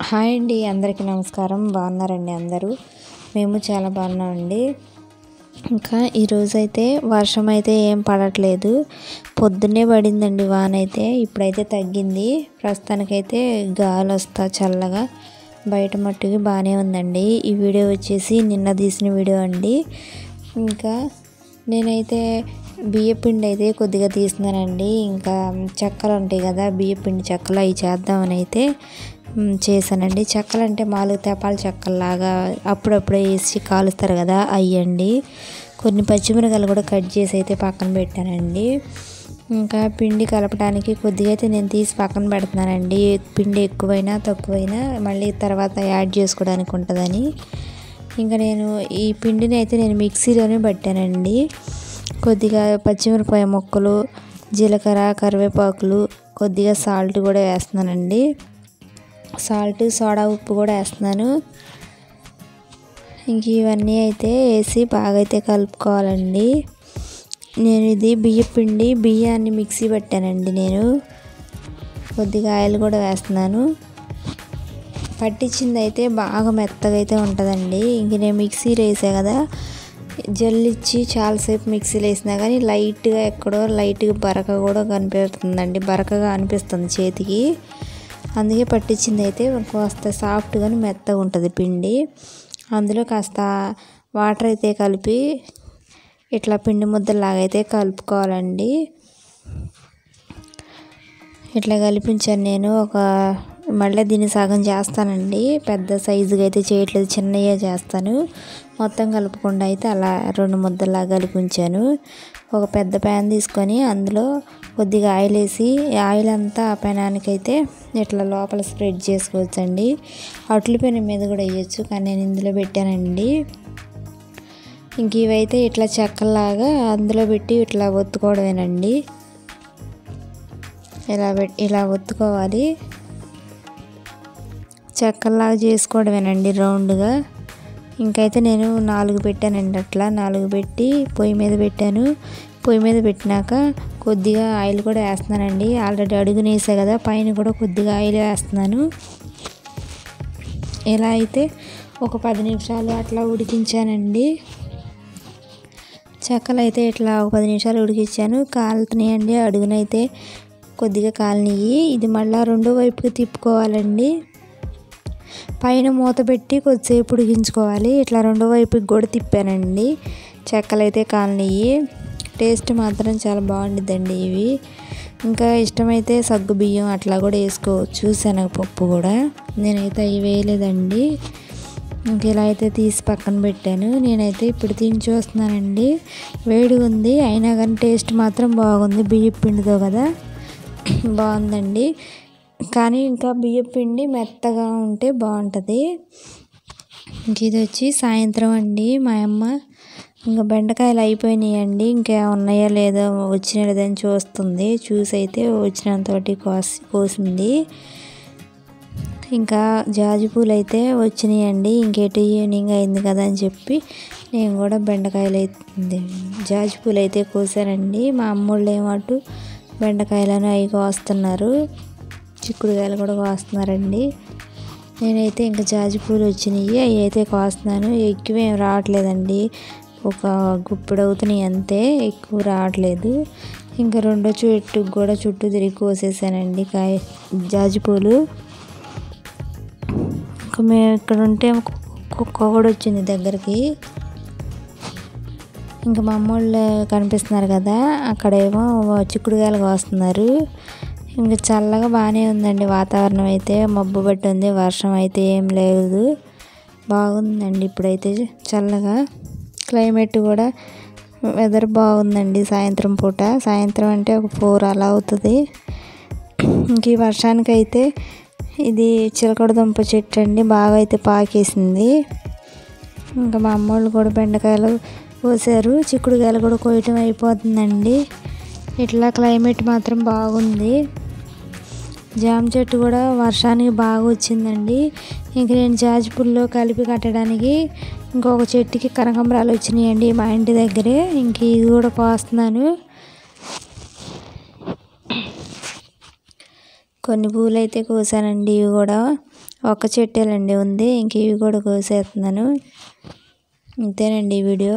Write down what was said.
Hi అండి, అందరికీ నమస్కారం. బాగున్నారండి అందరూ? మేము చాలా బాగున్నామండి. ఇంకా ఈరోజైతే వర్షం అయితే ఏం పడట్లేదు. పొద్దున్నే పడిందండి వాన అయితే. ఇప్పుడైతే తగ్గింది. ప్రస్తుతానికైతే గాలి వస్తా చల్లగా బయట మట్టుకి బాగానే ఉందండి. ఈ వీడియో వచ్చేసి నిన్న తీసిన వీడియో అండి. ఇంకా నేనైతే బియ్యపిండి అయితే కొద్దిగా తీస్తున్నానండి. ఇంకా చెక్కలు ఉంటాయి కదా, బియ్యపిండి చెక్కలు, అవి చేద్దామని అయితే చేశానండి. చెక్కలు అంటే మామూలుగా తెపాల చెక్కల్లాగా అప్పుడప్పుడే వేసి కాలుస్తారు కదా, అయ్యండి. కొన్ని పచ్చిమిరకాయలు కూడా కట్ చేసి అయితే పక్కన పెట్టానండి. ఇంకా పిండి కలపడానికి కొద్దిగా అయితే నేను తీసి పక్కన పెడుతున్నానండి. పిండి ఎక్కువైనా తక్కువైనా మళ్ళీ తర్వాత యాడ్ చేసుకోవడానికి ఉంటుందని. ఇంకా నేను ఈ పిండిని అయితే నేను మిక్సీలోనే పట్టానండి. కొద్దిగా పచ్చిమిరపకాయ ముక్కలు, జీలకర్ర, కరివేపాకులు, కొద్దిగా సాల్ట్ కూడా వేస్తున్నానండి. సాల్ట్, సోడా ఉప్పు కూడా వేస్తున్నాను. ఇంక ఇవన్నీ అయితే వేసి బాగా అయితే కలుపుకోవాలండి. నేను ఇది బియ్యాన్ని మిక్సీ పట్టానండి. నేను కొద్దిగా ఆయిల్ కూడా వేస్తున్నాను. పట్టించింది అయితే బాగా మెత్తగా అయితే ఉంటుందండి. ఇంక నేను మిక్సీలో వేసా కదా, జల్లిచ్చి చాలాసేపు మిక్సీలో వేసినా కానీ లైట్గా బరక కూడా కనిపిస్తుందండి. బరకగా అనిపిస్తుంది చేతికి. అందుకే పట్టించింది అయితే కాస్త సాఫ్ట్గాని మెత్తగా ఉంటుంది పిండి. అందులో కాస్త వాటర్ అయితే కలిపి ఇట్లా పిండి ముద్దలాగా అయితే కలుపుకోవాలండి. ఇట్లా కలిపించాను నేను. మళ్ళీ దీన్ని సగం చేస్తానండి. పెద్ద సైజుగా అయితే చేయట్లేదు, చిన్నగా చేస్తాను. మొత్తం కలుపుకుండా అయితే అలా 2 ముద్దలాగా కలిపించాను. ఒక పెద్ద ప్యాన్ తీసుకొని అందులో కొద్దిగా ఆయిల్ వేసి, ఆయిల్ అంతా ఆ పెనానికైతే ఇట్లా లోపల స్ప్రెడ్ చేసుకోవచ్చండి. అట్ల పెనం మీద కూడా వేయచ్చు, కానీ నేను ఇందులో పెట్టానండి. ఇంక ఇవైతే ఇట్లా చెక్కలాగా అందులో పెట్టి ఇట్లా ఒత్తుకోవడమేనండి. ఇలా ఒత్తుకోవాలి. చెక్కల్లాగా చేసుకోవడమేనండి రౌండ్గా. ఇంకైతే నేను 4 పెట్టానండి. అట్లా 4 పెట్టి పొయ్యి మీద పెట్టాను. పొయ్యి మీద పెట్టినాక కొద్దిగా ఆయిల్ కూడా వేస్తున్నానండి. ఆల్రెడీ అడుగున వేసా కదా, పైన కూడా కొద్దిగా ఆయిల్ వేస్తున్నాను. ఇలా అయితే ఒక 10 నిమిషాలు అట్లా ఉడికించానండి. చెక్కలు అయితే ఇట్లా ఒక 10 నిమిషాలు ఉడికించాను. కాలుతున్నాయండి, అడుగునైతే కొద్దిగా కాలనియ్యి. ఇది మళ్ళీ రెండో వైపుకి తిప్పుకోవాలండి. పైన మూత పెట్టి కొద్దిసేపు ఉడికించుకోవాలి. ఇట్లా రెండో వైపుకి కూడా తిప్పానండి. చెక్కలు అయితే కాలనియ్యి. టేస్ట్ మాత్రం చాలా బాగుండిద్దండి ఇవి. ఇంకా ఇష్టమైతే సగ్గు బియ్యం అట్లా కూడా వేసుకోవచ్చు, శనగపప్పు కూడా. నేనైతే అవి వేయలేదండి. ఇంక ఇలా అయితే తీసి పక్కన పెట్టాను. నేనైతే ఇప్పుడు తిని చూస్తున్నానండి. వేడి ఉంది, అయినా కానీ టేస్ట్ మాత్రం బాగుంది. బియ్యం పిండితో కదా, బాగుందండి. కానీ ఇంకా బియ్యం పిండి మెత్తగా ఉంటే బాగుంటుంది. ఇంక ఇది వచ్చి సాయంత్రం అండి. మా అమ్మ ఇంకా బెండకాయలు అయిపోయినాయండి, ఇంకా ఉన్నాయో లేదో వచ్చినా లేదని చూస్తుంది. చూసి అయితే వచ్చినంతోటి కోసింది. ఇంకా జాజి పూలు అయితే వచ్చినాయండి. ఇంకేటి ఈవినింగ్ అయింది కదా అని చెప్పి నేను కూడా జాజి పూలు అయితే కోసానండి. మా అమ్మోళ్ళు ఏమటు బెండకాయలను అవి కోస్తున్నారు, చిక్కుడుకాయలు కూడా కోస్తున్నారండి. నేనైతే ఇంకా జాజి పూలు వచ్చినాయి, అవి అయితే కోస్తున్నాను. ఎక్కువ ఏం రావట్లేదండి, ఒక గుప్పెడు అవుతున్నాయి అంతే, ఎక్కువ రావట్లేదు. ఇంకా రెండో చెట్టుకు కూడా చుట్టూ తిరిగి కోసేసానండి జాజి పూలు. ఇంకా మేము ఇక్కడ ఉంటే కుక్క కూడా వచ్చింది దగ్గరికి. ఇంకా మా అమ్మోళ్ళు కనిపిస్తున్నారు కదా, అక్కడేమో చిక్కుడుకాయలు కోస్తున్నారు. ఇంకా చల్లగా బాగానే ఉందండి వాతావరణం అయితే. మబ్బు పట్టి ఉంది, వర్షం అయితే ఏం లేదు, బాగుందండి. ఇప్పుడైతే చల్లగా క్లైమేట్ కూడా, వెదర్ బాగుందండి. సాయంత్రం పూట, సాయంత్రం అంటే ఒక 4 అలా అవుతుంది. ఇంక ఈ వర్షానికైతే ఇది చిలకడ దుంప చెట్టు అండి, బాగా అయితే పాకేసింది. ఇంకా మా అమ్మోళ్ళు కూడా బెండకాయలు కోసారు, చిక్కుడుకాయలు కూడా కోయటం అయిపోతుందండి. ఇట్లా క్లైమేట్ మాత్రం బాగుంది. జామ చెట్టు కూడా వర్షానికి బాగా వచ్చిందండి. ఇంక నేను జాజి పూల్లో కలిపి కట్టడానికి ఇంకొక చెట్టుకి కనకాంబరాలు వచ్చినాయండి మా ఇంటి దగ్గరే. ఇంక ఇది కూడా కోస్తున్నాను. కొన్ని పూలు అయితే కోసానండి. ఇవి కూడా ఒక చెట్టేలండి ఉంది, ఇంక ఇవి కూడా కోసేస్తున్నాను. ఇంతేనండి ఈ వీడియో.